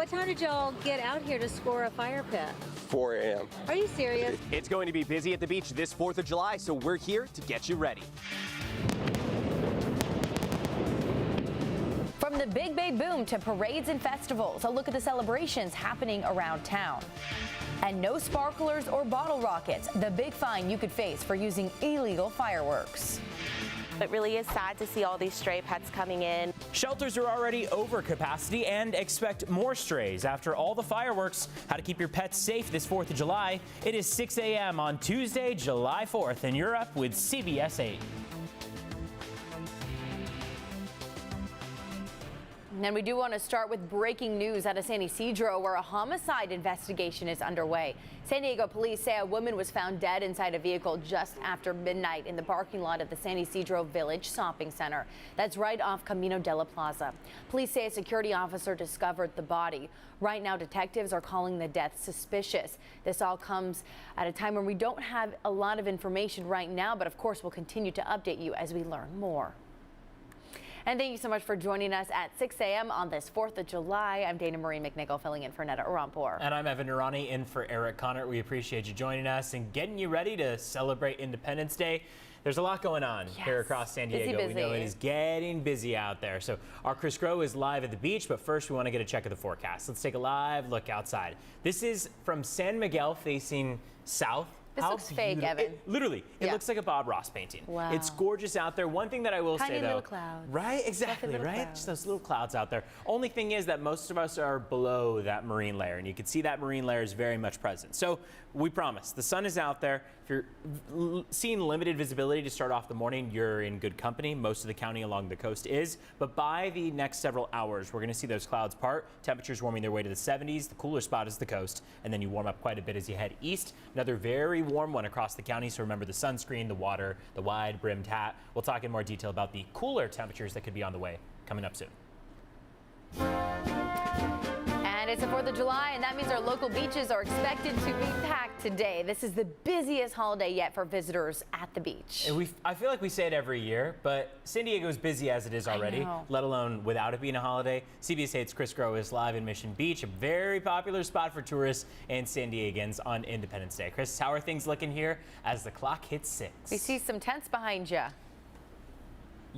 What time did y'all get out here to score a fire pit? 4 a.m. Are you serious? It's going to be busy at the beach this 4th of July, so we're here to get you ready. From the Big Bay boom to parades and festivals, a look at the celebrations happening around town. And no sparklers or bottle rockets, the big fine you could face for using illegal fireworks. It really is sad to see all these stray pets coming in. Shelters are already over capacity and expect more strays after all the fireworks. How to keep your pets safe this 4th of July. It is 6 a.m. on Tuesday, July 4th, and you're up with CBS 8. And we do want to start with breaking news out of San Ysidro, where a homicide investigation is underway. San Diego police say a woman was found dead inside a vehicle just after midnight in the parking lot of the San Ysidro Village Shopping Center. That's right off Camino de la Plaza. Police say a security officer discovered the body. Right now, detectives are calling the death suspicious. This all comes at a time when we don't have a lot of information right now, but of course, we'll continue to update you as we learn more. And thank you so much for joining us at 6 a.m. on this 4th of July. I'm Dana Marie McNichol filling in for Netta Arampur. And I'm Evan Irani in for Eric Connor. We appreciate you joining us and getting you ready to celebrate Independence Day. There's a lot going on here across San Diego. Busy. We know it is getting busy out there. So our Chris Groh is live at the beach, but first we want to get a check of the forecast. Let's take a live look outside. This is from San Miguel facing south. This looks fake, Evan. Literally, it looks like a Bob Ross painting. Wow. It's gorgeous out there. One thing that I will say, though. Tiny little clouds. Right? Exactly, right? Clouds. Just those little clouds out there. Only thing is that most of us are below that marine layer, and you can see that marine layer is very much present. So we promise, the sun is out there. If you're seeing limited visibility to start off the morning, you're in good company. Most of the county along the coast is. But by the next several hours, we're going to see those clouds part. Temperatures warming their way to the 70s. The cooler spot is the coast, and then you warm up quite a bit as you head east. Another very warm one across the county, so remember the sunscreen, the water, the wide brimmed hat. We'll talk in more detail about the cooler temperatures that could be on the way coming up soon. And it's the 4th of July, and that means our local beaches are expected to be packed today. This is the busiest holiday yet for visitors at the beach. And I feel like we say it every year, but San Diego is busy as it is already, let alone without it being a holiday. CBS 8's Chris Groh is live in Mission Beach, a very popular spot for tourists and San Diegans on Independence Day. Chris, how are things looking here as the clock hits 6? We see some tents behind you.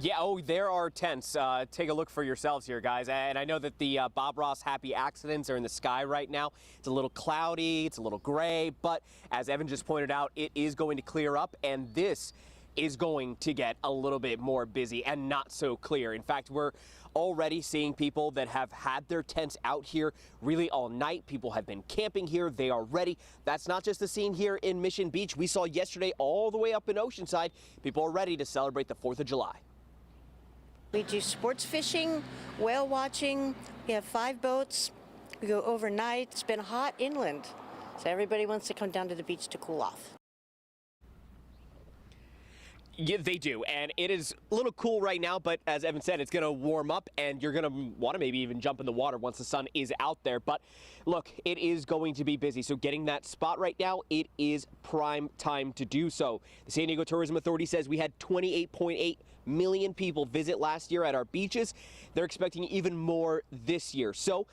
Yeah, there are tents. Take a look for yourselves here, guys. And I know that the Bob Ross happy accidents are in the sky right now. It's a little cloudy, it's a little gray, but as Evan just pointed out, it is going to clear up, and this is going to get a little bit more busy and not so clear. In fact, we're already seeing people that have had their tents out here really all night. People have been camping here. They are ready. That's not just the scene here in Mission Beach. We saw yesterday all the way up in Oceanside. People are ready to celebrate the 4th of July. We do sports fishing, whale watching. We have 5 boats. We go overnight. It's been hot inland, so everybody wants to come down to the beach to cool off. Yeah, they do, and it is a little cool right now, but as Evan said, it's going to warm up, and you're going to want to maybe even jump in the water once the sun is out there. But look, it is going to be busy, so getting that spot right now, it is prime time to do so. The San Diego Tourism Authority says we had 28.8 million people visit last year at our beaches. They're expecting even more this year. So,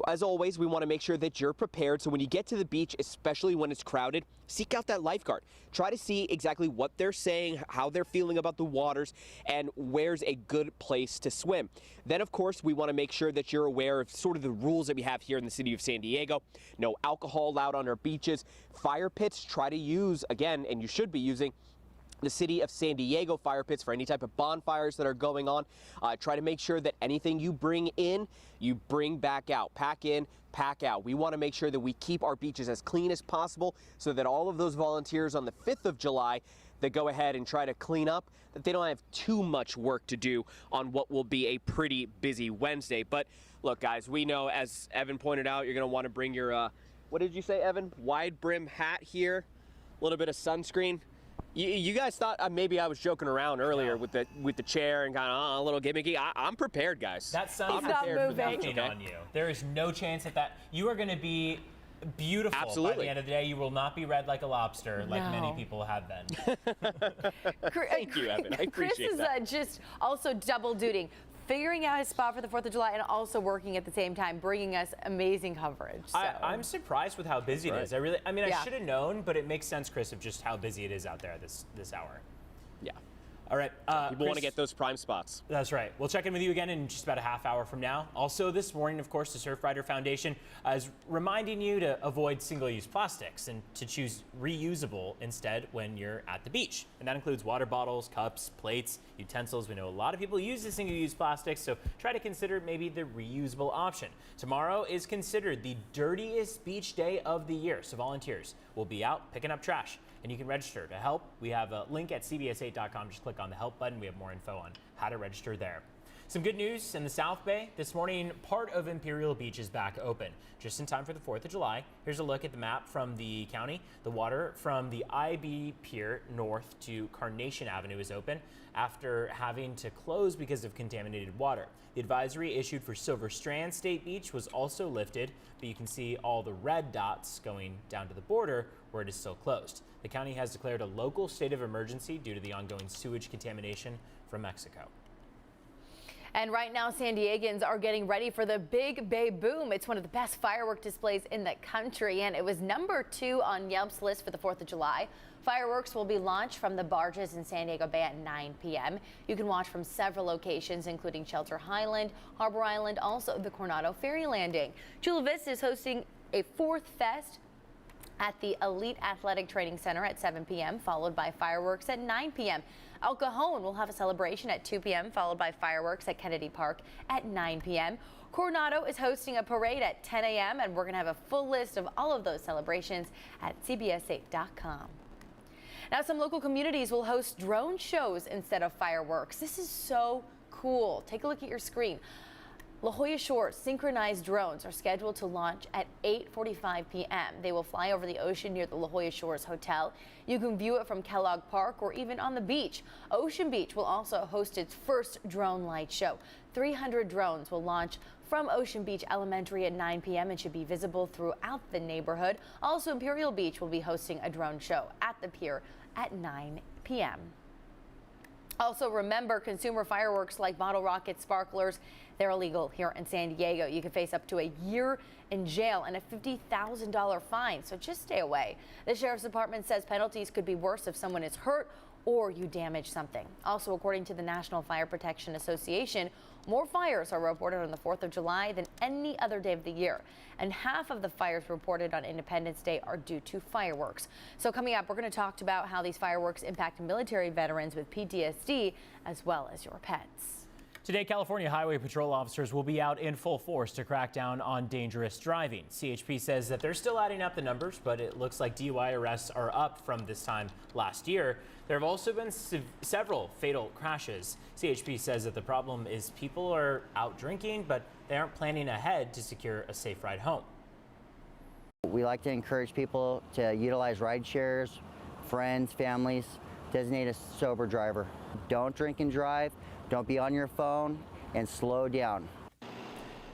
as always, we want to make sure that you're prepared. So when you get to the beach, especially when it's crowded, seek out that lifeguard. Try to see exactly what they're saying, how they're feeling about the waters, and where's a good place to swim. Then, of course, we want to make sure that you're aware of sort of the rules that we have here in the city of San Diego. No alcohol allowed on our beaches. Fire pits, try to use, again, and you should be using the city of San Diego fire pits for any type of bonfires that are going on. Try to make sure that anything you bring in, you bring back out. Pack in, pack out. We want to make sure that we keep our beaches as clean as possible so that all of those volunteers on the 5th of July that go ahead and try to clean up, that they don't have too much work to do on what will be a pretty busy Wednesday. But look, guys, we know, as Evan pointed out, you're going to want to bring your, what did you say, Evan? Wide brim hat here, a little bit of sunscreen. You guys thought maybe I was joking around earlier with the chair and kind of a little gimmicky. I'm prepared, guys. That sun's prepared for nothing on you. There is no chance that you are going to be beautiful. Absolutely. By the end of the day. You will not be red like a lobster, like many people have been. Thank you, Evan. I appreciate Chris is that. just also double duty. figuring out his spot for the 4th of July and also working at the same time, bringing us amazing coverage. So. I'm surprised with how busy it is. I mean, Yeah. I should have known, but it makes sense, Chris, of just how busy it is out there at this hour. Yeah. All right. People want to Chris, get those prime spots. That's right. We'll check in with you again in just about a half hour from now. Also this morning, of course, the Surfrider Foundation is reminding you to avoid single-use plastics and to choose reusable instead when you're at the beach. And that includes water bottles, cups, plates, utensils. We know a lot of people use the single-use plastics, so try to consider maybe the reusable option. Tomorrow is considered the dirtiest beach day of the year, so volunteers will be out picking up trash. And you can register to help. We have a link at cbs8.com. Just click on the help button. We have more info on how to register there. Some good news in the South Bay. This morning, part of Imperial Beach is back open, just in time for the 4th of July. Here's a look at the map from the county. The water from the IB Pier north to Carnation Avenue is open after having to close because of contaminated water. The advisory issued for Silver Strand State Beach was also lifted, but you can see all the red dots going down to the border where it is still closed. The county has declared a local state of emergency due to the ongoing sewage contamination from Mexico. And right now, San Diegans are getting ready for the Big Bay Boom. It's one of the best firework displays in the country, and it was #2 on Yelp's list for the 4th of July. Fireworks will be launched from the barges in San Diego Bay at 9 p.m. You can watch from several locations, including Shelter Highland, Harbor Island, also the Coronado Ferry Landing. Chula Vista is hosting a 4th Fest at the Elite Athletic Training Center at 7 p.m., followed by fireworks at 9 p.m. El Cajon will have a celebration at 2 p.m., followed by fireworks at Kennedy Park at 9 p.m. Coronado is hosting a parade at 10 a.m., and we're going to have a full list of all of those celebrations at cbs8.com. Now, some local communities will host drone shows instead of fireworks. This is so cool. Take a look at your screen. La Jolla Shores synchronized drones are scheduled to launch at 8:45 p.m. They will fly over the ocean near the La Jolla Shores Hotel. You can view it from Kellogg Park or even on the beach. Ocean Beach will also host its first drone light show. 300 drones will launch from Ocean Beach Elementary at 9 p.m. and should be visible throughout the neighborhood. Also, Imperial Beach will be hosting a drone show at the pier at 9 p.m. Also, remember, consumer fireworks like bottle rockets, sparklers, they're illegal here in San Diego. You can face up to a year in jail and a $50,000 fine, so just stay away. The Sheriff's Department says penalties could be worse if someone is hurt or you damage something. Also, according to the National Fire Protection Association, more fires are reported on the 4th of July than any other day of the year. And half of the fires reported on Independence Day are due to fireworks. So coming up, we're going to talk about how these fireworks impact military veterans with PTSD as well as your pets. Today, California Highway Patrol officers will be out in full force to crack down on dangerous driving. CHP says that they're still adding up the numbers, but it looks like DUI arrests are up from this time last year. There have also been several fatal crashes. CHP says that the problem is people are out drinking, but they aren't planning ahead to secure a safe ride home. We like to encourage people to utilize ride shares, friends, families, designate a sober driver. Don't drink and drive. Don't be on your phone, and slow down.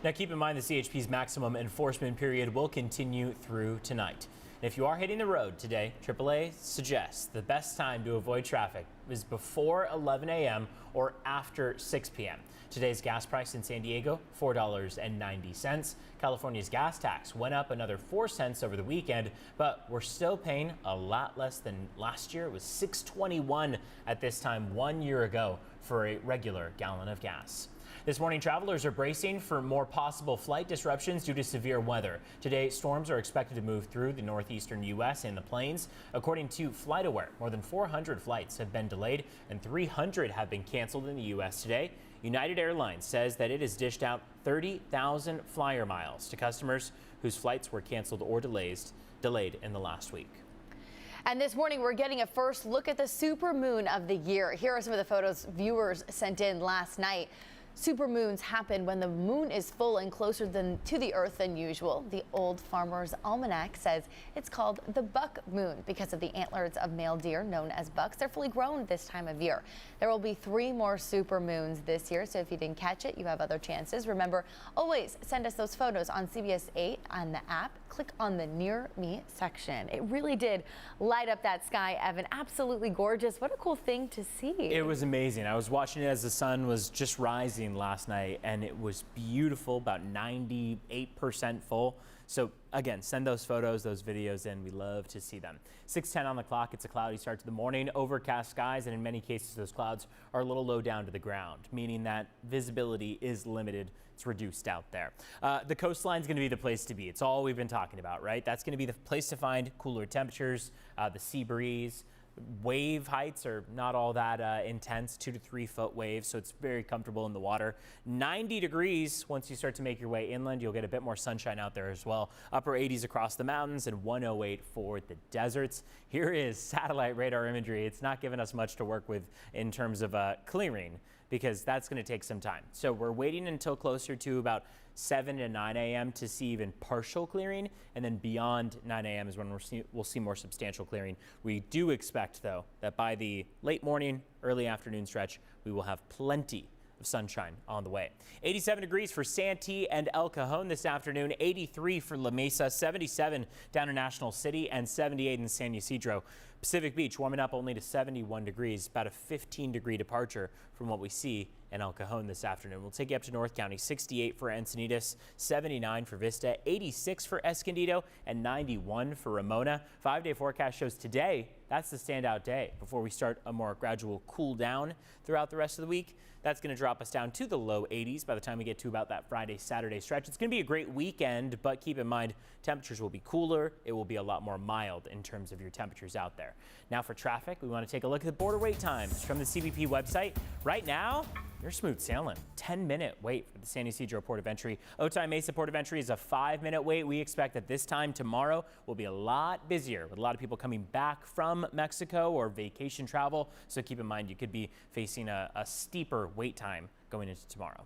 Now keep in mind the CHP's maximum enforcement period will continue through tonight. And if you are hitting the road today, AAA suggests the best time to avoid traffic is before 11 a.m. or after 6 p.m. Today's gas price in San Diego, $4.90. California's gas tax went up another 4 cents over the weekend, but we're still paying a lot less than last year. It was $6.21 at this time 1 year ago for a regular gallon of gas. This morning, travelers are bracing for more possible flight disruptions due to severe weather. Today, storms are expected to move through the northeastern U.S. and the plains. According to FlightAware, more than 400 flights have been delayed and 300 have been canceled in the U.S. today. United Airlines says that it has dished out 30,000 flyer miles to customers whose flights were canceled or delayed in the last week. And this morning, we're getting a first look at the supermoon of the year. Here are some of the photos viewers sent in last night. Supermoons happen when the moon is full and closer to the Earth than usual. The Old Farmer's Almanac says it's called the buck moon because of the antlers of male deer known as bucks. They're fully grown this time of year. There will be 3 more supermoons this year, so if you didn't catch it, you have other chances. Remember, always send us those photos on CBS 8 on the app. Click on the Near Me section. It really did light up that sky, Evan. Absolutely gorgeous. What a cool thing to see. It was amazing. I was watching it as the sun was just rising Magazine last night, and it was beautiful, about 98% full. So again, send those photos, those videos in. We love to see them. 6:10 on the clock. It's a cloudy start to the morning, overcast skies, and in many cases, those clouds are a little low down to the ground, meaning that visibility is limited. It's reduced out there. The coastline is going to be the place to be. It's all we've been talking about, right? That's going to be the place to find cooler temperatures, the sea breeze. Wave heights are not all that intense, 2 to 3 foot waves, so it's very comfortable in the water. 90 degrees once you start to make your way inland. You'll get a bit more sunshine out there as well. Upper 80s across the mountains and 108 for the deserts. Here is satellite radar imagery. It's not giving us much to work with in terms of clearing, because that's going to take some time. So we're waiting until closer to about 7 to 9 a.m. to see even partial clearing, and then beyond 9 a.m. is when we'll see more substantial clearing. We do expect, though, that by the late morning, early afternoon stretch, we will have plenty of sunshine on the way. 87 degrees for Santee and El Cajon this afternoon, 83 for La Mesa, 77 down in National City, and 78 in San Ysidro. Pacific Beach warming up only to 71 degrees, about a 15-degree departure from what we see in El Cajon this afternoon. We'll take you up to North County, 68 for Encinitas, 79 for Vista, 86 for Escondido, and 91 for Ramona. 5-day forecast shows today, that's the standout day before we start a more gradual cool down throughout the rest of the week. That's going to drop us down to the low 80s by the time we get to about that Friday, Saturday stretch. It's going to be a great weekend, but keep in mind, temperatures will be cooler. It will be a lot more mild in terms of your temperatures out there. Now for traffic, we want to take a look at the border wait times from the CBP website. Right now, you're smooth sailing. 10-minute wait for the San Ysidro Port of Entry. Otay Mesa Port of Entry is a 5-minute wait. We expect that this time tomorrow will be a lot busier with a lot of people coming back from Mexico or vacation travel. So keep in mind, you could be facing a steeper wait time going into tomorrow.